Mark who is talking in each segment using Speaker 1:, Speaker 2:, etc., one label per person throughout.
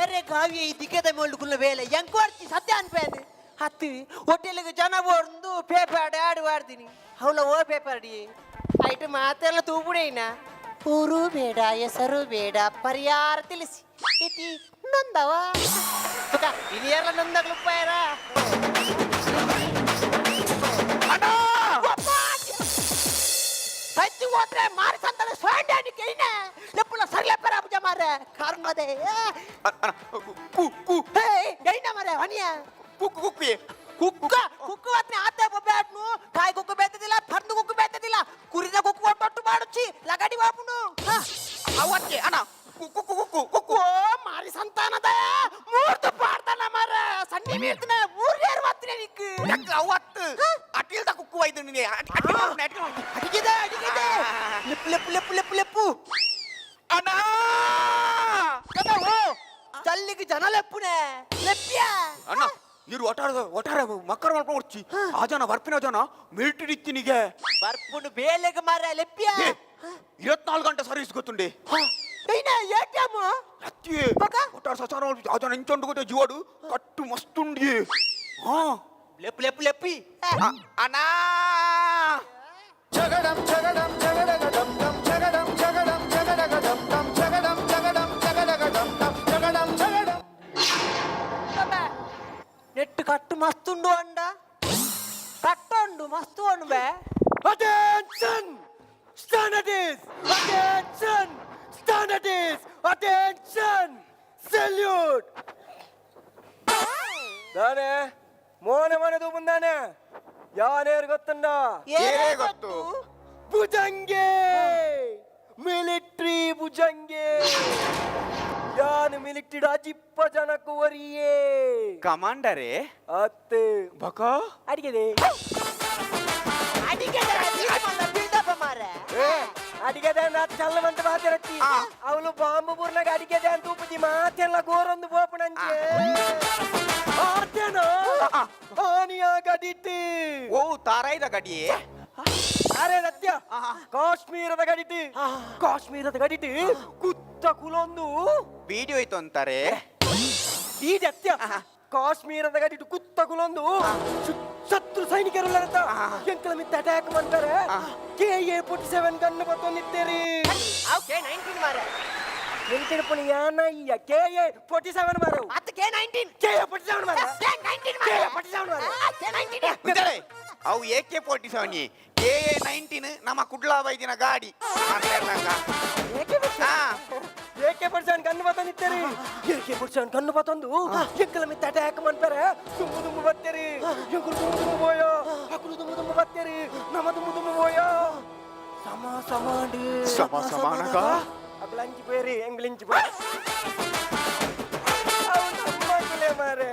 Speaker 1: ಬೇರೆ ಗಾವಿಯ ಈ ದಿಕ್ಕದ ಮೇಲ್ಕುಲ್ಲ ವೇಳೆ ಎಂಕೋರ್ಚಿ ಸತ್ಯ ಅನ್ಪೇದು ಹತ್ತು ಹೋಟೆಲ್ಗೆ ಜನ ಒಂದು ಪೇಪರ್ ಆಡಿ ಮಾಡ್ತೀನಿ ಅವಳ ಓ ಪೇಪರ್ ಅಡಿ ಐಟು ಮಾತೆಲ್ಲ ತೂಬುಡೇನ ಊರು ಬೇಡ ಹೆಸರು ಬೇಡ ಪರಿಹಾರ ತಿಳಿಸಿ ಇತಿ ನೊಂದವ ಇನಿಯಲ್ಲ ನೊಂದಗ್ಲುಪ್ಪಾಯರ ಹಚ್ಚಿ ಹೋದ್ರೆ ಮಾರಿ ಸಂತಾನ ಸೊಂಡಿ ಕೈನ ಲೆಪ್ಪುಲ ಸರ್ಲೆಪ್ಪರ ಅಬ್ಜ ಮಾರೆ ಕಾರ್ಮದೆ ಗೈನ ಮಾರೆ ಹನಿಯ
Speaker 2: ಕುಕ್ಕು ಕುಕ್ಕಿ
Speaker 1: ಕುಕ್ಕ ಕುಕ್ಕು ಅತ್ನೆ ಆತೆ ಬೊಬ್ಬಾಟ್ನು ಕಾಯಿ ಕುಕ್ಕು ಬೇತದಿಲ್ಲ ಪರ್ದು ಕುಕ್ಕು ಬೇತದಿಲ್ಲ ಕುರಿದ ಕುಕ್ಕು ಒಟ್ಟೊಟ್ಟು ಮಾಡುಚ್ಚಿ ಲಗಡಿ ಬಾಪುನು
Speaker 2: ಅವಕ್ಕೆ ಅಣ್ಣ ಕುಕ್ಕು ಕುಕ್ಕು ಕುಕ್ಕು
Speaker 1: ಓ ಮಾರಿ ಸಂತಾನದ ಮೂರ್ತು ಪಾಡ್ತಾನ ಮಾರ ಸಣ್ಣಿ ಮೀರ್ತನ ಮೂರ್ನೇರು ಮಾತ್ರ ನಿಕ್ಕು
Speaker 2: ಯಾಕೆ ಅವತ್ತು ಅಟಿಲ್ದ ಕುಕ್ಕು ಐದು ನಿನಗೆ
Speaker 1: ಅಡಿಗೆದೆ ಅಡಿಗೆದೆ ಲಿಪ್ ಲಿಪ್ ಲಿಪ್ ಲಿಪ್ ಲಿಪ್ಪು
Speaker 2: ಅಣ್ಣ
Speaker 1: ಚಲ್ಲಿಗೆ ಜನ ಲೆಪ್ಪುನೆ ಲೆಪ್ಪ್ಯ
Speaker 2: ಅಣ್ಣ ಇರು ಒಟ್ಟಾರ ಮಕ್ಕಳು ಮಾಡ್ಕೊಂಡು ಹೊಡ್ಚಿ ಆ ಜನ ಬರ್ಪಿನ ಜನ ಮಿಲಿಟರಿ ಇತ್ತಿನಿಗೆ
Speaker 1: ಬರ್ಪುಂಡು ಬೇಲೆಗೆ ಮಾರ ಲೆಪ್ಪ್ಯ
Speaker 2: 24 ಗಂಟೆ ಸರ್ವಿಸ್ ಗೊತ್ತುಂಡಿ
Speaker 1: ಏನ ಏಟಿಎಂ
Speaker 2: ಅತ್ತಿ ಒಟ್ಟಾರ ಸಚಾರ ಆ ಜನ ಇಂಚೊಂಡು ಗೊತ್ತ ಜೀವಾಡು ಕಟ್ಟು ಮಸ್ತುಂಡಿ ಹಾ
Speaker 1: ಲೆಪ್ ಲೆಪ್ ಲೆಪ್ಪಿ
Speaker 2: ಅಣ್ಣ
Speaker 3: ಜಗಡಂ ಜಗಡಂ ಜಗಡಗಡಂ ಡಂ ಜಗಡಂ ಜಗಡಂ ಜಗಡಗಡಂ ಡಂ ಜಗಡಂ ಜಗಡಂ ಜಗಡಗಡಂ ಡಂ ಜಗಡಂ ಜಗಡಂ
Speaker 1: ನೆಟ್ಟು ಕಟ್ಟು ಮಸ್ತುಂಡು ಅಂಡ ಕಟ್ಟೊಂಡು ಮಸ್ತು ಅನ್ನು ಬೇ
Speaker 3: attention standards attention standards attention salute ದಾನೆ ಮೋನೆ ಮುಂದಾನೆ ಯಾರೇರು ಗೊತ್ತಂಡ
Speaker 2: ಏನೇ ಗೊತ್ತು
Speaker 3: ಭುಜಂಗೆ ಮಿಲಿಟ್ರಿ ಭುಜಂಗೆ ಯಾನು ಮಿಲಿಟ್ರಿ ಅಜಿಪ್ಪ ಜನಕ್ಕೂ ವರಿಯೇ
Speaker 2: ಕಮಾಂಡರೇ
Speaker 3: ಅತ್ತೆ
Speaker 2: ಬಕ
Speaker 3: ಅಡಿಗೆದೆ
Speaker 1: ಬೀಳ್ದಪ್ಪ ಮಾರ
Speaker 3: ಅಡಿಗೆದೆ ಅಂತ ಚಲ್ಲವಂತ ಮಾತಿರತ್ತಿ ಅವಳು ಬಾಂಬು ಬೂರ್ನಾಗ ಅಡಿಗೆದೆ ಅಂತ ಉಪಜಿ ಮಾತೆಲ್ಲ ಗೋರೊಂದು ಬೋಪಣಂಚೆ ಆತೇನೋ ಆನಿಯ ಗಡಿಟಿ
Speaker 2: ಓ ತಾರಾಯ್ದ ಗಡಿಯೇ
Speaker 3: ಅರೆ ರತ್ಯ ಕಾಶ್ಮೀರದ ಗಡಿಟಿ ಕಾಶ್ಮೀರದ ಗಡಿಟಿ ಕುತ್ತ ಕುಲೊಂದು
Speaker 2: ವಿಡಿಯೋ ಐತು ಅಂತಾರೆ
Speaker 3: ಈ ಜತ್ಯ ಕಾಶ್ಮೀರದ ಗಡಿಟಿ ಕುತ್ತ ಕುಲೊಂದು ಶತ್ರು ಸೈನಿಕರುಲ್ಲರತ್ತ ಎಂಕಲ ಮಿತ್ತ ಅಟ್ಯಾಕ್ ಮಾಡ್ತಾರೆ KA-47 ಗನ್ನು ಬತ್ತೊಂದಿತ್ತೇರಿ
Speaker 1: K-19 ಮಾರ
Speaker 3: ಎಂತಿನ ಪುಣಿ ಯಾನ ಇಯ್ಯ KA-47 ಮಾರು
Speaker 1: ಅತ್ತ K-19
Speaker 3: KA-47 ಮಾರ
Speaker 1: K-19 ಮಾರ
Speaker 3: KA-47 ಮಾರ
Speaker 1: K-19
Speaker 2: ಮುಂಜಾನೆ ಅವು AK-47 KA-19 ನಮ್ಮ ಕುಡ್ಲಾ ವೈದ್ಯನ ಗಾಡಿ
Speaker 3: AK-47 ಗನ್ನು ಬತ್ತೊಂದಿತ್ತೇರಿ AK-47 ಗನ್ನು ಬತ್ತೊಂದು ಎಂಕಲ ಮಿತ್ತ ಅಟ್ಯಾಕ್ ಮಾಡ್ತಾರೆ ತುಂಬು ತುಂಬು ಬತ್ತೇರಿ ಎಂಕಲು ತುಂಬು ತುಂಬು ಬೋಯೋ ಹಕ್ಕಲು ತುಂಬು ತುಂಬು ಬತ್ತೇರಿ ನಮ್ಮ ತುಂಬು ತುಂಬು ಬೋಯೋ ಸಮಾಂಡಿ
Speaker 2: ಸಮಾನಗ
Speaker 3: ಅಗ್ಲಂಚಿ ಬೇರಿ ಎಂಗ್ಲಿಂಚಿ ಬೇರಿ ಅವನು ನಮ್ಮಕ್ಕಿಲೆ ಮಾರೆ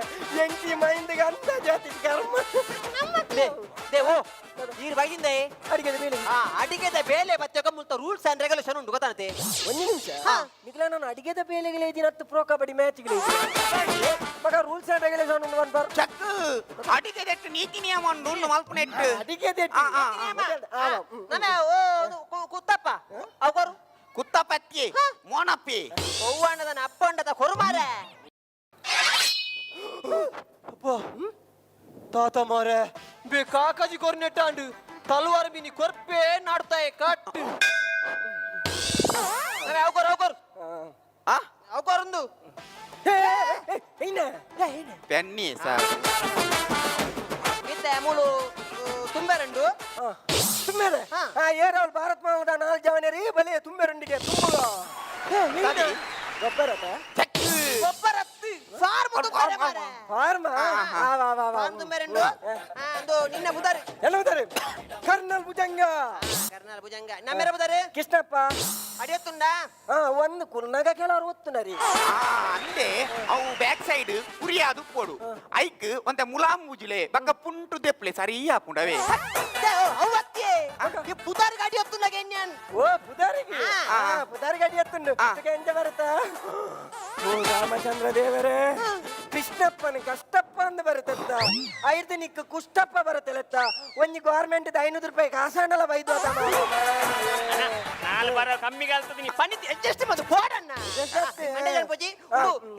Speaker 3: ಎಂಕಿ ಮೈಂದಿಗೆ ಅಂತ ಜಾತಿ ಕರ್ಮ
Speaker 1: ದೇವು ನೀರು ಬೈದಿಂದೆ
Speaker 3: ಅಡಿಗೆದ ಬೇಳೆ
Speaker 1: ಅಡಿಗೆದ ಬೇಲೆ ಬತ್ತಕ ಮುಲ್ತ ರೂಲ್ಸ್ ಅಂಡ್ ರೆಗ್ಯುಲೇಷನ್ ಉಂಟು ಗೊತ್ತಾನತೆ
Speaker 3: ಒಂದು ನಿಮಿಷ ನಿಗ್ಲ ನಾನು ಅಡಿಗೆದ ಬೇಳೆಗಳೇ ಇದ್ದೀನಿ ಹತ್ತು ಪ್ರೋ ಕಬಡ್ಡಿ ಮ್ಯಾಚ್ಗಳೇ ಮಗ ರೂಲ್ಸ್ ಅಂಡ್ ರೆಗ್ಯುಲೇಷನ್ ಉಂಟು ಒಂದು ಬರ್
Speaker 2: ಚಕ್ ಅಡಿಗೆ ದೆಟ್ಟು ನೀತಿ ನಿಯಮ ಉಂಡು ಮಲ್ಪನೆ ಇಟ್ಟು
Speaker 3: ಅಡಿಗೆದ
Speaker 1: ನನ್ನ ಕುತ್ತಪ್ಪ ಅವರು
Speaker 2: ಕುತ್ತಪತ್ತಿ ಮೋನಪ್ಪಿ
Speaker 1: ಅವ್ವಣ್ಣದನ ಅಪ್ಪಂಡದ ಕೊರುಮಾರ
Speaker 3: ತಾತ ಮಾರೆ ಬೇಕಾಕಜಿ ಕೊರ್ನೆಟ್ಟಾಂಡು ತಲ್ವಾರ ಬಿನಿ ಕೊರ್ಪೆ ನಾಡ್ತಾಯ ಕಟ್ಟು
Speaker 1: ಅವರು ಅವರೊಂದು
Speaker 2: ಪೆನ್ನಿ ಸರ್
Speaker 1: ಇತ್ತೆ ಮೂಲು ತುಂಬೆರಂಡು
Speaker 3: ತುಂಬೇರೆ ಏರವಳು ಭಾರತ್ ಮಾವುದ 4 ಜವನೇರಿ ಬಲೆ ತುಂಬೆರಂಡಿಗೆ ತುಂಬುಗ ಗೊಬ್ಬರತ
Speaker 1: ಒಬ್ಬರತ್ತು ಫಾರ್ಮ್ ತುಂಬೆರೆ ಮಾರೆ
Speaker 3: ಫಾರ್ಮ
Speaker 1: ಫಾರ್ಮ್ ತುಂಬೆರಂಡು ಒಂದು ನಿನ್ನ ಬುದಾರಿ
Speaker 3: ಎಲ್ಲ ಬುದಾರಿ ಕರ್ನಲ್ ಭುಜಂಗ
Speaker 1: ಕರ್ನಾಲ್ ಭುಜಂಗ ನಮ್ಮೆರ ಬುದಾರಿ
Speaker 3: ಕೃಷ್ಣಪ್ಪ
Speaker 1: ಅಡಿಯತ್ತುಂಡ
Speaker 3: ಒಂದು ಕುರ್ನಾಗ ಕೆಲವರು ಒತ್ತುನರಿ
Speaker 2: ಅಂದೆ ಅವು ಬ್ಯಾಕ್ ಸೈಡ್ ಕುರಿಯಾದು ಪೋಡು ಐಕ್ ಒಂದ ಮುಲಾಮ್ ಮುಜುಲೆ ಬಕ್ಕ ಪುಂಟು ದೆಪ್ಲೆ ಸರಿ ಹಾಕೊಂಡವೆ
Speaker 1: ಅವತ್ತೇ పుతారు గడి వస్తున్నా నేను
Speaker 3: ఓ పుదారికి
Speaker 2: ఆ.
Speaker 3: పుదారి గడి ఎత్తుండు ఎంత బరుತ್ತಾ ಓ ರಾಮಚಂದ್ರ ದೇವರೇ ಕೃಷ್ಣಪ್ಪನ ಕಷ್ಟಪ್ಪ ಅಂದು ಬರುತ್ತತ್ತ ಐದು ನಿಕ್ಕ ಕುಷ್ಟಪ್ಪ ಬರುತ್ತಲತ್ತ ಒಂಜಿ ಗೌರ್ಮೆಂಟ್ 500 ರೂಪಾಯಿ ಕಾಸಂಡಲ ಬೈದು ಅದ
Speaker 4: ನಾಲ್ ಬರೋ ಕಮ್ಮಿ ಕಲ್ತದ ನೀ
Speaker 1: పని అడ్జస్ట్ మదు పోడన్న అంటే జనపోజి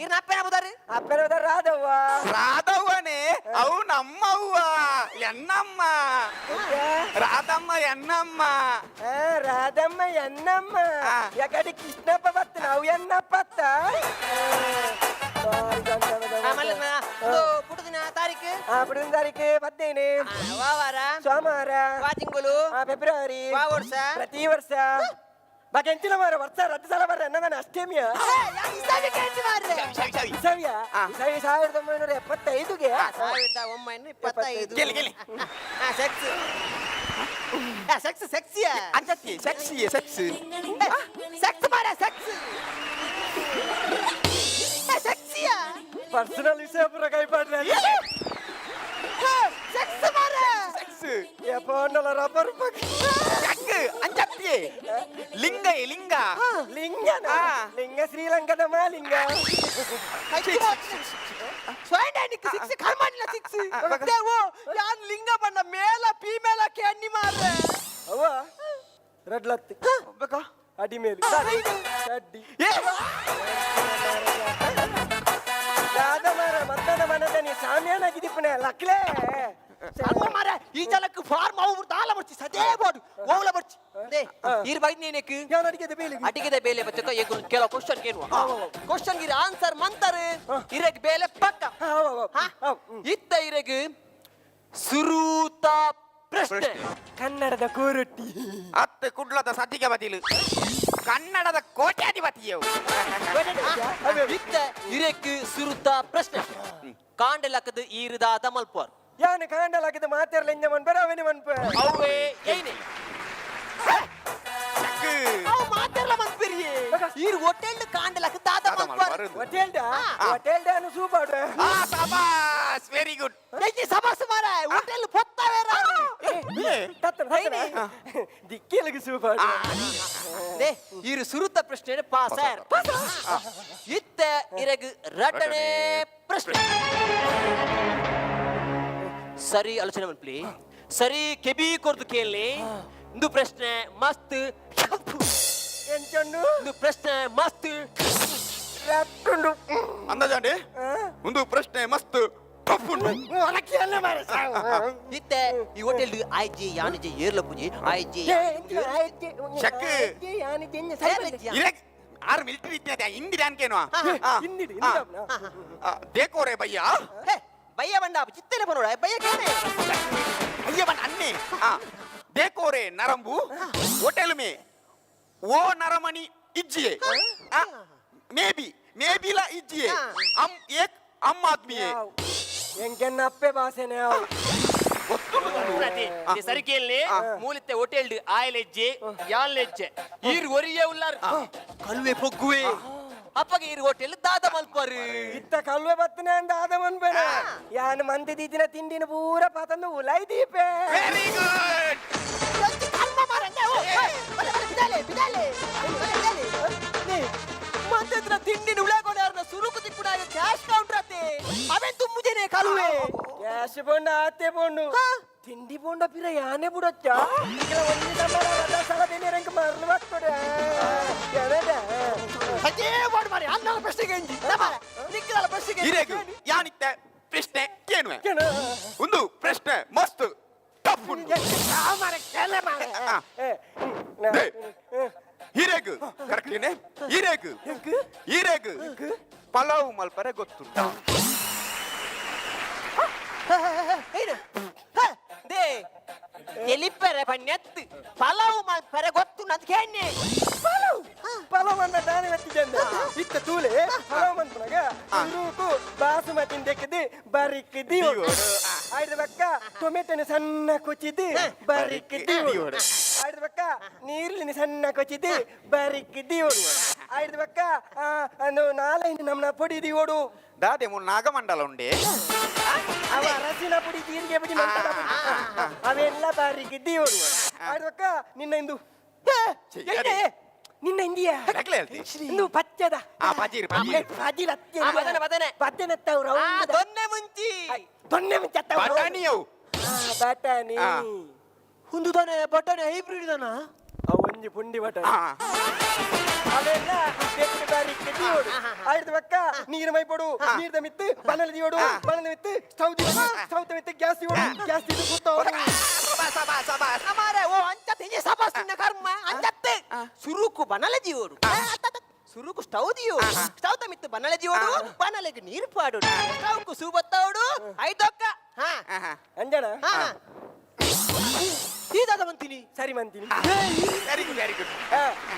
Speaker 1: ఇరు నప్పేనా పుతారు
Speaker 3: ಅಪ್ಪನ ಹೋದ ರಾಧವ್ವ
Speaker 2: రాధవ్వనే అవు నమ్మవ్వ ఎన్నమ్మ రాధమ్మ ఎన్నమ్మ
Speaker 3: ರಾಧಮ್ಮ ಎನ್ನಮ್ಮ
Speaker 2: ಆ.
Speaker 3: ಯಾಕಡೆ ಕೃಷ್ಣಪ್ಪ ಬತ್ತ ನಾವು ಎನ್ನಪ್ಪ ಅತ್ತ
Speaker 1: మళ్ళీ పుట్టుదిన తారీఖు
Speaker 3: అప్పుడు తారీఖు 18
Speaker 1: వావారా
Speaker 3: ಸೋಮವಾರ
Speaker 1: వాచింగులు
Speaker 3: ಫೆಬ್ರವರಿ
Speaker 1: వావర్స
Speaker 3: ಪ್ರತಿ ವರ್ಷ ಬಾಕೆಂಚಿನ ಮಾರ ವರ್ಷ ರದ್ದು ಸಲ ಬರ್ರೆ ನನ್ನ ಅಷ್ಟಮಿಯ
Speaker 2: చవి చవి
Speaker 3: ಇಸವಿಯ ಇಸವಿ 1975ಗೆ
Speaker 1: 1925
Speaker 2: ಗೆಲ್ಲಿ ಗೆಲ್ಲಿ
Speaker 1: సెక్స్ సెక్స్ సెక్సియా
Speaker 2: అంతటి సెక్సీ సెక్స్
Speaker 1: సెక్స్ మారా సెక్స్ సెక్సియా
Speaker 3: ಪರ್ಸನಲ್ ವಿಷಯ ಪುರ ಕೈಪಾಡ್ರೆ
Speaker 1: సెక్స్ మారా
Speaker 2: సెక్స్
Speaker 3: ಎಪ್ಪಂಡಲ ರಬ್ಬರ್
Speaker 2: చక్ అంతటి లింగ లింగ
Speaker 3: ಲಿಂಗನ
Speaker 2: ಆ.
Speaker 3: ಲಿಂಗ ಶ್ರೀಲಂಕದ ಮಾಲಿಂಗ
Speaker 1: ಸ್ವಯಂನಿಕ್ ಸಿಕ್ಸ್ ಕರ್ಮಾನಿಲ್ಲ ಸಿಕ್ಸ್ ದೇವೋ ಯಾನ್ ಲಿಂಗ ಬಣ್ಣ ಮೇಲ ಫೀಮೇಲ ಕೆನ್ನಿ ಮಾರ್ರೆ
Speaker 3: ಅವ್ವ ರಡ್ಲತ್ತಿ
Speaker 2: ಬೇಕಾ
Speaker 3: ಅಡಿ ಮೇಲೆ ಅಡ್ಡಿ
Speaker 2: ఏ
Speaker 3: ಯಾದ ಮಾರ ಮತ್ತದ ಮನದ ನೀ ಸಾಮ್ಯಾನಾಗಿದ್ದೀಪನೆ ಲಕ್ಲೆ
Speaker 1: ಅಮ್ಮ ಮಾರ ಈ ಜಲಕ್ಕೆ ಫಾರ್ಮ್ ಅವ್ರು ದಾಲ ಬರ್ಚಿ ಸದೇ ಬೋಡು ಓವಲ ಬರ್ಚಿ ದೇ ಇರ್ ಬೈ ನೀನೆಕ್
Speaker 3: ಯಾನ್ ಅಡಿಗೆ ಬೇಲಿ
Speaker 1: ಅಟಿಗೆ ಬೇಲೆ ಬಚ್ಚಕ ಏಕು ಕೆಲವು ಕ್ವಶ್ಚನ್ ಕೇಳುವ ಕ್ವಶ್ಚನ್ ಗಿರ ಆನ್ಸರ್ ಮಂತಾರೆ ಇರಕ್ ಬೇಲೆ ಪಕ್ಕ ಇತ್ತ ಇರಗ್ ಸುರೂತ ಪ್ರಶ್ನೆ
Speaker 3: ಕನ್ನಡದ ಕೋರೊಟ್ಟಿ
Speaker 2: ಅತ್ತೆ ಕುಡ್ಲದ ಸತಿಗೆ ಬದಿಲು ಕನ್ನಡದ ಕೋಟ್ಯಾಧಿಪತಿಯವು
Speaker 1: ಇತ್ತ ಇರಕ್ ಸುರುತ ಪ್ರಶ್ನೆ ಕಾಂಡಲಕದ ಈರದಾದ ಮಲ್ಪೋರ್
Speaker 3: ಯಾನ್ ಕಾಂಡಲಾಗಿದ್ದ ಮಾತಾರ್ಲ ಇಂಜ ಮನ್ಪರ ಅವನಿ ಮನ್ಪ
Speaker 1: ಅವೇ ಏನೆ
Speaker 2: ಚಕ್
Speaker 1: ಅವ ಮಾತಾರ್ಲ ಮನ್ಪೆರಿಯೆ ಈರ್ ಹೋಟೆಲ್ ಕಾಂಡಲಕ ದಾದ ಮಲ್ಪೋರ್
Speaker 3: ಹೋಟೆಲ್ ಡ್ಯಾನು ಸೂಪರ್
Speaker 2: ಆ ಸಬಾಸ್ ವೆರಿ ಗುಡ್
Speaker 1: ಏಕೆ ಸಬಸ್ ಮಾರ ಹೋಟೆಲ್ ಪೊತ್ತವೇರ
Speaker 3: ದಿಕ್ಕಿಲಗೆ ಸೂಪರ್
Speaker 1: ದೇ ಈರು ಸುರುತ ಪ್ರಶ್ನೆ ಪಾಸರ್ ಇತ್ತ ಇರಗ್ ರಟನೆ ಪ್ರಶ್ನೆ ಸರಿ ಆಲೋಚನೆ ಮನ್ಪ್ಲಿ ಸರಿ ಕೆಬಿ ಕೊರ್ದು ಕೇಳಿ ಇಂದು ಪ್ರಶ್ನೆ ಮಸ್ತ್
Speaker 3: ಎಂಚಂಡು
Speaker 1: ಇಂದು ಪ್ರಶ್ನೆ ಮಸ್ತ್
Speaker 3: ರಟ್ಟುಂಡು
Speaker 2: ಅಂದಾಜಂడి ಒಂದು ಪ್ರಶ್ನೆ ಮಸ್ತ್ ಟಫ್ ಉಂಟು
Speaker 3: ಒಳಕ್ಕೆಲ್ಲ ಮಾರ
Speaker 1: ಇತ್ತ ಈ ಹೋಟೆಲ್ ಐಜಿ ಯಾನಿಜಿ ಏರ್ಲ ಪೂಜಿ ಐಜಿ
Speaker 2: ಶಕ್. ಇರಕ್ ಆರ್ ಮಿಲಿಟರಿ ಇತ್ಯಾದ ಹಿಂದಿ ಅನ್ಕೇನು
Speaker 3: ಹಿಂದಿಡಿ
Speaker 2: ದೇಕೋರೆ ಭಯ್ಯ
Speaker 1: ಭಯ್ಯ ಬಂಡ ಚಿತ್ತನೆ ಬರೋಡ ಭಯ್ಯ ಕೇನೆ
Speaker 2: भैया बन अन्ने देखो रे नरंबू होटल में वो नरमणि इज्जिए मे बी ला इज्जिए हम एक आम आदमी है
Speaker 3: ಎಂಕೆನ್ನ ಅಪ್ಪೆ ಭಾಷೆನೆ
Speaker 4: ಸರಿ ಕೇಳಿ ಮೂಲಿತ್ತೆ ಹೋಟೆಲ್ ಆಯಲ್ ಹೆಜ್ಜೆ ಯಾಲ್ ಹೆಜ್ಜೆ ಈರ್ ಒರಿಯೇ ಉಲ್ಲಾರ್
Speaker 1: ಕಲ್ವೆ ಪೊಗ್ಗುವೆ ಅಪ್ಪಗೆ ಈರ್ ಹೋಟೆಲ್ ದಾದ ಮಲ್ಪರು
Speaker 3: ಇತ್ತ ಕಲ್ವೆ ಬತ್ತನೆ ಅಂದ ಆದ ಮನ್ಬೇಡ ಯಾನ್ ಮಂದಿ ದಿನ ತಿಂಡಿನ ಪೂರ ಪಾತಂದು ಉಲೈ ದೀಪೆ
Speaker 2: वेरी गुड
Speaker 1: ಮಂತ್ರ ತಿಂಡಿನ ಉಳಗೊಂಡಾರನ ಸುರುಕು ತಿಕ್ಕುಡಾಗ ಕ್ಯಾಶ್ ಕೌಂಟರ್ ಅತ್ತೆ ಅವೆನ್ ತುಂಬುದೇನೆ ಕಲುವೆ
Speaker 3: ಕ್ಯಾಶ್ ಬೋಂಡ ಆತೆ ಬೋಂಡು ತಿಂಡಿ ಬೋಂಡ ಪಿರ ಯಾನೆ ಬಿಡಚ್ಚ ಒಂದು ಸಲ ಸಲ ಬೆಲೆ ರಂಕ ಮರಳು ಬರ್ತಡೆ
Speaker 1: ಅದೇ ಬೋರ್ಡ್ ಮಾರಿ ಅನ್ನಲ ಪ್ರಶ್ನೆಗೆ ಎಂಜಿ ನಿಕ್ಕಲ ಪ್ರಶ್ನೆಗೆ
Speaker 2: ಇರೇಗು ಯಾನಿತ್ತೆ ಪ್ರಶ್ನೆ ಕೇನುವೆ ಒಂದು ಪ್ರಶ್ನೆ ಮಸ್ತ್ ಟಫ್ ಉಂಟು ಹಿರೇಗು ಕರೆಕ್ಟೇನೆ ಹಿರೇಗು ಪಲಾವ್ ಮಲ್ಪರೆ ಗೊತ್ತುಂಟ
Speaker 1: ದೇ ಎಲಿಪ್ಪರೆ ಪಣ್ಯತ್ತು ಪಲಾವ್ ಮಲ್ಪರೆ ಗೊತ್ತು ನಂತ ಕೇಣ್ಣೆ
Speaker 3: ಪಲಾವ್ ಅನ್ನ ದಾನೆ ವೆತ್ತಿದ್ದೆ ಇತ್ತ ತೂಲೆ ಪಲಾವ್ ಮನ್ಪನಗ ಸುರುಕು ಬಾಸುಮತಿ ದೆಕ್ಕದಿ ಬರಿಕ್ಕಿದಿ ಆಯ್ದ ಬಕ್ಕ ಟೊಮೆಟೊನ ಸಣ್ಣ ಕೊಚ್ಚಿದಿ ಬರಿಕ್ಕಿದಿ ಆಯ್ದ ಬಕ್ಕ ನೀರ್ಲಿನ ಸಣ್ಣ ಕೊಚ್ಚಿದಿ ಬರಿಕ್ಕಿದಿ ಆಯ್ದ ಬಕ್ಕ ಒಂದು ನಾಲೈದು ನಮ್ಮನ ಪೊಡಿದಿ ಓಡು
Speaker 2: ದಾದೆ ಮುನ್ನ ನಾಗಮಂಡಲ ಉಂಡೆ
Speaker 3: ಅವ ಅರಸಿನ ಪುಡಿ ಜೀರಿಗೆ ಪುಡಿ ಮೆಂತದ ಪುಡಿ ಅವೆಲ್ಲ ಬಾರಿಗೆ ದೇವರು ಆಡ್ಬೇಕ ನಿನ್ನ ಇಂದು ನಿನ್ನ ಇಂದಿಯ ಇಂದು ಪಚ್ಚದ
Speaker 2: ಪಜೀರ್
Speaker 3: ಪಜೀರ್
Speaker 1: ಬದನೆ
Speaker 3: ಬದನೆತ್ತವ್ರು
Speaker 1: ದೊನ್ನೆ ಮುಂಚಿ
Speaker 3: ದೊನ್ನೆ ಮುಂಚತ್ತವ್ರು
Speaker 2: ಬಟಾಣಿಯವು
Speaker 3: ಬಟಾಣಿ
Speaker 1: ಹುಂದುದಾನೆ ಬಟಾಣಿ ಹೈಬ್ರಿಡ್ ದನ
Speaker 3: ಒಂಜಿ ಪುಂಡಿ ಬಟಾಣಿ ಅವೆಲ್ಲ ಬೆಟ್ಟು ಬಾರಿಗೆ ದೇವರು ಆಯ್ತು ಬಕ್ಕ ನೀರು ಮೈ ಪಡು ನೀರ್ದ ಮಿತ್ತು ಬನಲ್ ದಿಯೋಡು ಬನಲ್ ಮಿತ್ತು ಸ್ಟವ್ ದಿಯೋಡು ಸ್ಟವ್ ಮಿತ್ತು ಗ್ಯಾಸ್ ದಿಯೋಡು ಗ್ಯಾಸ್ ದಿದು ಕೂತವ್ರು
Speaker 1: ಅಮಾರೆ ಓ ಅಂಚತ್ತೆ ಈ ಸಭಾಸ್ತಿನ ಕರ್ಮ ಅಂಚತ್ತೆ ಸುರುಕು ಬನಲೆ ಜೀವೋಡು ಸುರುಕು ಸ್ಟವ್ ದಿಯೋಡು ಸ್ಟವ್ ತಮಿತ್ತು ಬನಲೆ ಜೀವೋಡು ಬನಲೆಗೆ ನೀರು ಪಾಡೋಡು ಸ್ಟವ್ಕು ಸೂಬತ್ತವಡು ಐದೊಕ್ಕ ಹಾ
Speaker 3: ಅಂಜನ
Speaker 1: ಈದಾದ ಮಂತೀನಿ
Speaker 3: ಸರಿ ಮಂತೀನಿ
Speaker 2: ವೆರಿ ಗುಡ್ ವೆರಿ ಗುಡ್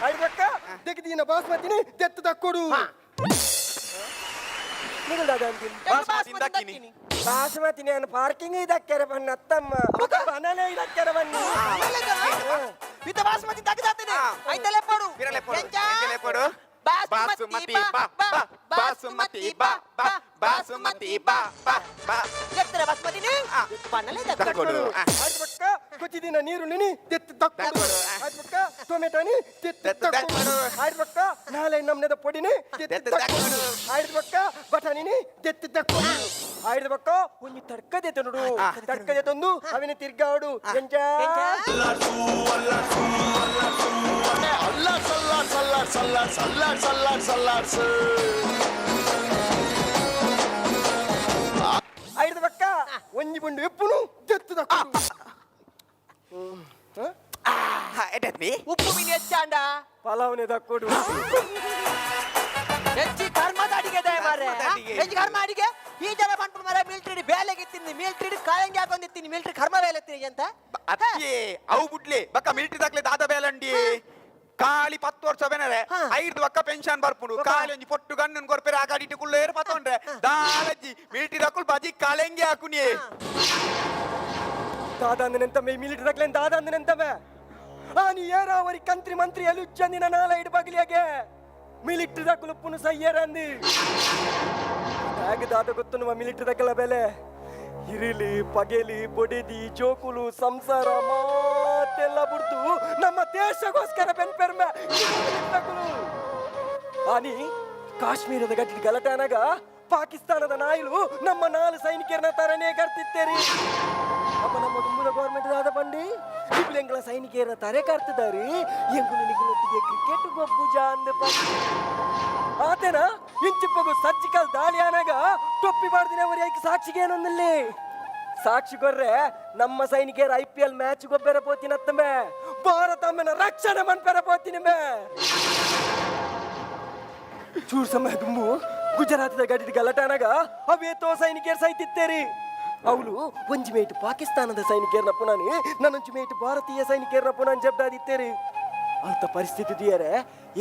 Speaker 3: ಅಡ್ಬಕ್ಕ ತೆಗೆದಿನ ಬಾಸ್ಮತಿನಿ ತೆತ್ತು ತಕ್ಕೊಡು ನಿಗಲ್ದಾದ ಅಂತೀನಿ ಬಾಸ್ಮತಿನಿ ಅನ್ನ ಪಾರ್ಕಿಂಗ್ ಇದಕ್ಕೆರ ಬಣ್ಣ ಅತ್ತಮ್ಮ ಬನನೆ ಇದಕ್ಕೆರ ಬಣ್ಣ
Speaker 1: ಇತ ಬಾಸ್ಮತಿ ತಗದಾತನೆ ಐತಲೆ ಪಡು
Speaker 2: ಎಂಜಲೆ ಪಡು ಬಾಸುಮತಿ ಬಾ ಬಾಸುಮತಿ ಬಾ ಬಾಸುಮತಿ ಬಾ
Speaker 1: ಎತ್ತರ ಬಾಸ್ಮತಿನಿ ಬನಲೆ
Speaker 2: ತಕ್ಕೊಡು
Speaker 3: ಅಡ್ಬಕ್ಕ ಕೊಚ್ಚಿದಿನ ನೀರು ನಿನಿ ತೆತ್ತು ತಕ್ಕೊಡು ಅಡ್ಬಕ್ಕ ಟೊಮೆಟೋನಿ ತೆತ್ತು ತಕ್ಕೊಡು ಅಡ್ಬಕ್ಕ ನಾಳೆ ನಮ್ನೆದ ಪೊಡಿನಿ ತೆತ್ತು ತಕ್ಕೊಡು ಅಡ್ಬಕ್ಕ ಬಟಾಣಿನಿ ತೆತ್ತು ತಕ್ಕೊಡು ಅಡ್ಬಕ್ಕ ಒಂಜಿ ತಡ್ಕದೆ ನೋಡು ತಡ್ಕದೆ ತಂದು ಅವಿನ ತಿರ್ಗಾಡು ಎಂಜ ಐದು ಬಕ್ಕ ಒಂಜಿ ಬಂಡು ಎಪ್ಪುನು ತೆತ್ತು ತಕ್ಕೊಡು
Speaker 2: ಎಟತ್ನಿ
Speaker 1: ಉಪ್ಪು ಮೀನು ಹೆಚ್ಚಾಂಡ
Speaker 3: ಪಲಾವ್ನೆ ತಕ್ಕೊಡು
Speaker 1: ಹೆಚ್ಚಿ ಕರ್ಮದ ಅಡಿಗೆ ದಯ ಮಾರೆ
Speaker 2: ಕರ್ಮದ
Speaker 1: ಹೆಚ್ಚಿ ಕರ್ಮ ಅಡಿಗೆ ಈ ಜನ ಬಂದ್ಬಿಟ್ಟು ಮರ ಮಿಲ್ಟ್ರಿ ಬೇಲೆಗೆ ತಿಂದಿ ಮಿಲ್ಟ್ರಿ ಕಾಯಂಗೆ ಹಾಕೊಂಡಿರ್ತೀನಿ ಮಿಲ್ಟ್ರಿ ಕರ್ಮ ಬೇಲೆ ತಿರುಗಿ ಅಂತ
Speaker 2: ಅತ್ತಿ ಅವು ಬುಡ್ಲೆ ಬಕ್ಕ ಮಿಲಿಟರಿ ದಾಖಲೆ ದಾದ ಬೇಲಂಡಿ ಕಾಳಿ 10 ವರ್ಷ ಬೆನರೆ 5 ಒಕ್ಕ ಪೆನ್ಷನ್ ಬರ್ಪುಡು ಕಾಳಿ ಒಂಜಿ ಪೊಟ್ಟು ಗಣ್ಣನ್ ಕೊರ್ಪೆರೆ ಆ ಗಾಡಿ ಕುಳ್ಳು ಏರ್ ಪತ್ತೊಂಡ್ರೆ ದಾಲಜ್ಜಿ ಮಿಲಿಟರಿ ದಾಕುಲ್ ಬಜಿ ಕಾಲೆಂಗೆ ಹಾಕುನಿ
Speaker 3: ದಾದಂದನೆಂತ ಮೇ ಮಿಲಿಟರಿ ತಕ್ಲೇನ್ ದಾದಂದನೆಂತ ಮೇ ಆನಿ ಏರಾವರಿ ಕಂತ್ರಿ ಮಂತ್ರಿ ಎಲುಚ್ಚಂದಿನ ನಾಲ ಇಡು ಬಗಲಿಯಾಗೆ ಮಿಲಿಟರಿ ತಕ್ಕಲು ಪುನು ಸಯ್ಯರಂದಿ ಹೇಗೆ ದಾದ ಗೊತ್ತು ನಮ್ಮ ಮಿಲಿಟರಿ ತಕ್ಕಲ ಬೆಲೆ ಇರಿಲಿ ಪಗೆಲಿ ಬೊಡೆದಿ ಜೋಕುಲು ಸಂಸಾರ ಮಾತೆಲ್ಲ ಬಿಡ್ತು ನಮ್ಮ ದೇಶಗೋಸ್ಕರ ಬೆನ್ಪೆರ್ಮೆ ಆನಿ ಕಾಶ್ಮೀರದ ಗಟ್ಟಿ ಗಲಾಟೆ ಅನಾಗ ಪಾಕಿಸ್ತಾನದ ನಾಯಿಲು ನಮ್ಮ 4 ಸೈನಿಕರನ್ನ ತರನೇ ಕರ್ತಿತ್ತೇರಿ ಅಪ್ಪ ನಮ್ಮ ದುಮ್ಮದ ಗೌರ್ಮೆಂಟ್ ಆದ ಬಂಡಿ ಎಂಗಳ ಸೈನಿಕರನ್ನ ತರೆ ಕರ್ತಿದ್ದಾರೆ ಎಂಗುಲು ನಿಗುಲೊಟ್ಟಿಗೆ ಕ್ರಿಕೆಟ್ ಗೊಬ್ಬುಜ ಅಂದ ಆತೇನ ಇಂಚಿಪ್ಪಗು ಸರ್ಜಿಕಲ್ ದಾಳಿ ಅನಾಗ ಟೊಪ್ಪಿ ಬಾರ್ದಿನವರಿ ಐಕೆ ಸಾಕ್ಷಿಗೆ ಏನೊಂದಿಲ್ಲಿ ಸಾಕ್ಷಿ ಕೊರ್ರೆ ನಮ್ಮ ಸೈನಿಕರ IPL ಮ್ಯಾಚ್ ಗೊಬ್ಬರ ಪೋತಿನತ್ತಂಬೆ ಭಾರತ ಅಮ್ಮನ ರಕ್ಷಣೆ ಮನ್ಪೆರ ಪೋತಿನಿಮೆ ಚೂರ್ ಸಮಯ ದುಂಬು ಗುಜರಾತದ ಗಡಿ ಗಲಾಟೆನಾಗ ಅವೇತೋ ಸೈನಿಕರು ಸೈತಿತ್ತೇರಿ ಅವಳು ಒಂಜಿ ಮೇಟು ಪಾಕಿಸ್ತಾನದ ಸೈನಿಕರನ್ನ ಪುನಾನಿ ನನ್ನೊಂಜಿ ಮೇಟು ಭಾರತೀಯ ಸೈನಿಕರನ್ನ ಪುನಾನ್ ಜಬ್ದಾದಿತ್ತೇರಿ ಅಂತ ಪರಿಸ್ಥಿತಿ ದಿಯರೆ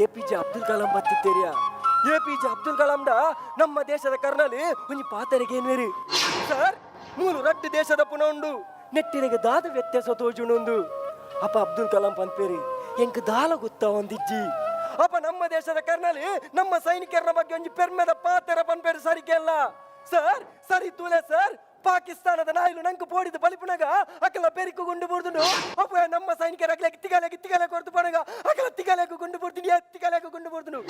Speaker 3: APJ ಅಬ್ದುಲ್ ಕಲಾಂ ಬತ್ತಿತ್ತೇರಿಯ APJ ಅಬ್ದುಲ್ ಕಲಾಂಡ ನಮ್ಮ ದೇಶದ ಕರ್ನಲಿ ಒಂಜಿ ಪಾತರಿಗೆ ಏನ್ವೇರಿ ಸರ್ ಮೂಲು ರಡ್ಡು ದೇಶದ ಪುನ ಉಂಡು ನೆಟ್ಟಿರಿಗೆ ದಾದ ವ್ಯತ್ಯಾಸ ತೋಜುಂಡು ಅಪ್ಪ ಅಬ್ದುಲ್ ಕಲಾಂ ಪಂಪೇರಿ ಎಂಕ್ ದಾಲ ಗೊತ್ತಾ ಒಂದಿಜ್ಜಿ ಅಪ್ಪ ನಮ್ಮ ದೇಶದ ಕರ್ನಲಿ ನಮ್ಮ ಸೈನಿಕರ ಬಗ್ಗೆ ಒಂಜಿ ಪೆರ್ಮೆದ ಪಾತೆರ ಪಂಪೇರಿ ಸರಿಗೆ ಅಲ್ಲ ಸರ್ ಸರಿ ತೂಲೆ ಸರ್ ಪಾಕಿಸ್ತಾನದ ನಾಯಿಲು ನಂಗೆ ಪೋಡಿದ ಬಲಿಪುನಗ ಅಕಲ ಬೆರಿಕು ಗುಂಡು ಬುರ್ದುಂಡು ಅಪ್ಪ ನಮ್ಮ ಸೈನಿಕರ ತಿಗಲೆ ಕೊಡ್ತು ಪಣಗ ಅಕಲ ತಿಗಲೆಕು ಗುಂಡು ಬುರ್ತೀನಿ ತಿಗಲೆಕು ಗುಂಡು ಬುರ್ದುನು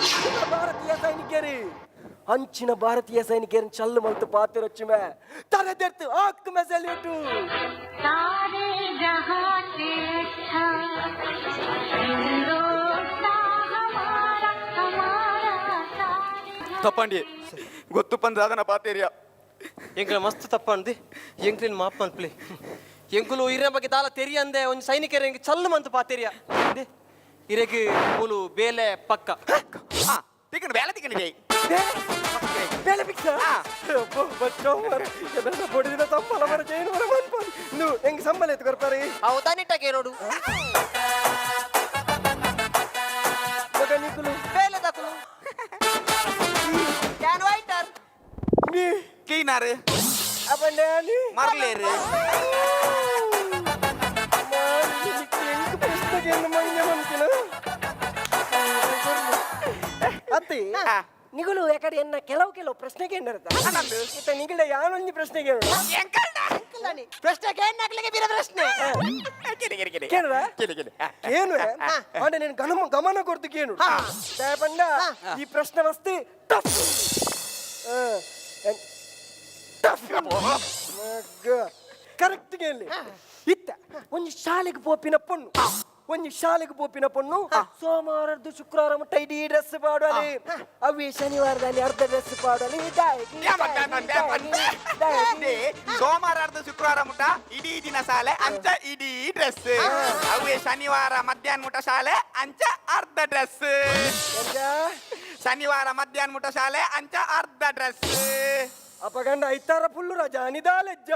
Speaker 3: ಭಾರತೀಯ ಸೈನಿಕರಿ ಅಂಚಿನ ಭಾರತೀಯ ಸೈನಿಕರನ್ನ ಚಲ್ಲು ಮಲ್ತು ಪಾತಿರೊಚ್ಚು ಮೇ ತಲೆದೆರ್ತು ಆಕ್ ಮೇ ಸಲ್ಯೂಟು
Speaker 5: सारे जहां से अच्छा हिंदुस्तान हमारा हमारा सारे
Speaker 2: ತಪ್ಪಂಡಿ ಗೊತ್ತು ಪಂದ ಅದನ್ನ ಪಾತೇರಿಯ
Speaker 1: ಎಂಕ್ಲ ಮಸ್ತ್ ತಪ್ಪಂದಿ ಎಂಕ್ಲಿನ ಮಾಪ್ ಮನ್ಪ್ಲಿ ಎಂಕುಲು ಇರ ಬಗ್ಗೆ ದಾಲ ತೆರಿ ಅಂದೆ ಒಂದು ಸೈನಿಕರ ಎಂಗೆ ಚಲ್ಲು ಮಂತು ಪಾತೇರಿಯ ಇರೆಗೆ ಮೂಲು ಬೇಲೆ ಪಕ್ಕ
Speaker 2: ಟಿಕೆಟ್ ಬೇಲೆ ಟಿಕೆಟ್
Speaker 3: ಬೇಲೆ ಪಿಕ್ಸ ಬಚ್ಚೋ ಮರ ಎದನ್ನ ಬಡಿದಿನ ಸಂಬಳ ಮರ ಜೈನು ಮರ ಮನ್ಪನ್ ನೀವು ಹೆಂಗ್ ಸಂಬಳ ಎತ್ತು ಕೊರ್ಪಾರಿ
Speaker 1: ಹೌದಾ ನಿಟ್ಟಾಗೆ ನೋಡು
Speaker 3: ಮಗ ನಿಕುಲು
Speaker 1: ಬೇಲೆ ತಕುಲು ಕ್ಯಾನ್ ವೈಟರ್
Speaker 3: ನೀ
Speaker 2: ಕೀನಾರು
Speaker 3: ಅಪ್ಪಂಡೆ ನೀ
Speaker 2: ಮರ್ಲೇರು
Speaker 3: ಹೆಂಗ್ ಪ್ರಶ್ನೆಗೆ ಏನು ಮೈನೆ ಮನ್ಕಿನ ಅತ್ತಿ ನಿಗಳು ಯಾಕಡೆ ಎನ್ನ ಕೆಲವು ಪ್ರಶ್ನೆಗೆ ಏನಿರುತ್ತ ಇತ್ತ ನಿಗಳ ಯಾನೊಂದು ಪ್ರಶ್ನೆಗೆ
Speaker 1: ಪ್ರಶ್ನೆ ಕೇಳಕ್ಲಿಗೆ ಬೀರ ಪ್ರಶ್ನೆ
Speaker 3: ಕೇಳ ಏನು ಆಡ నేను ಗಮನ ಕೊಡ್ತು ಕೇಳು ಬಂಡ ಈ ಪ್ರಶ್ನೆ ವಸ್ತು ಟಫ್ ಕರೆಕ್ಟ್ ಹೇಳಿ ಇತ್ತ ಒಂದು ಶಾಲೆಗೆ ಪೋಪಿನ ಪೊಣ್ಣು ಸೋಮವಾರದ್ದು ಶುಕ್ರವಾರ ಮುಟ್ಟ ಇಡೀ ಡ್ರೆಸ್ ಪಾಡಲಿ ಅವೇ ಶನಿವಾರದಲ್ಲಿ ಅರ್ಧ ಡ್ರೆಸ್ ಪಾಡಲಿ
Speaker 2: ಸೋಮವಾರ ಶುಕ್ರವಾರ ಮುಟ ಇಡೀ ದಿನ ಶಾಲೆ ಅಂಚ ಇಡೀ ಡ್ರೆಸ್ ಅವೇ ಶನಿವಾರ ಮಧ್ಯಾಹ್ನ ಮುಟ ಶಾಲೆ ಅಂಚ ಅರ್ಧ ಡ್ರೆಸ್ ಶನಿವಾರ ಮಧ್ಯಾಹ್ನ ಮುಟ ಶಾಲೆ ಅಂಚ ಅರ್ಧ ಡ್ರೆಸ್
Speaker 3: ಅಪಗಂಡ ಐತಾರ ಫುಲ್ಲು ರಜಾ ನಿದಾಲೆಜ್ಜ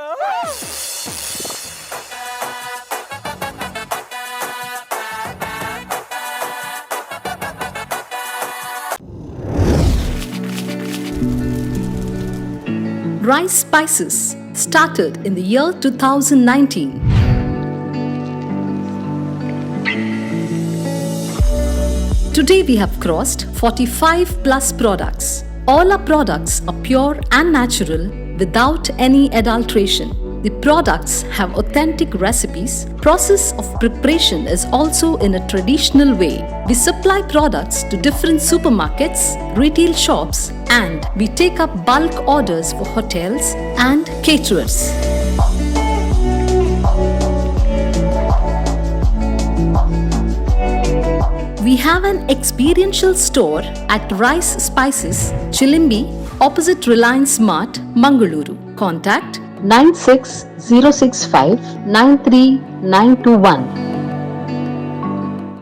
Speaker 6: Rice Spices started in the year 2019. Today we have crossed 45 plus products. All our products are pure and natural without any adulteration. The products have authentic recipes. Process of preparation is also in a traditional way. We supply products to different supermarkets, retail shops, and we take up bulk orders for hotels and caterers. We have an experiential store at Rice Spices, Chilimbi, opposite Reliance Mart, Mangaluru. Contact
Speaker 7: 96 065 93921.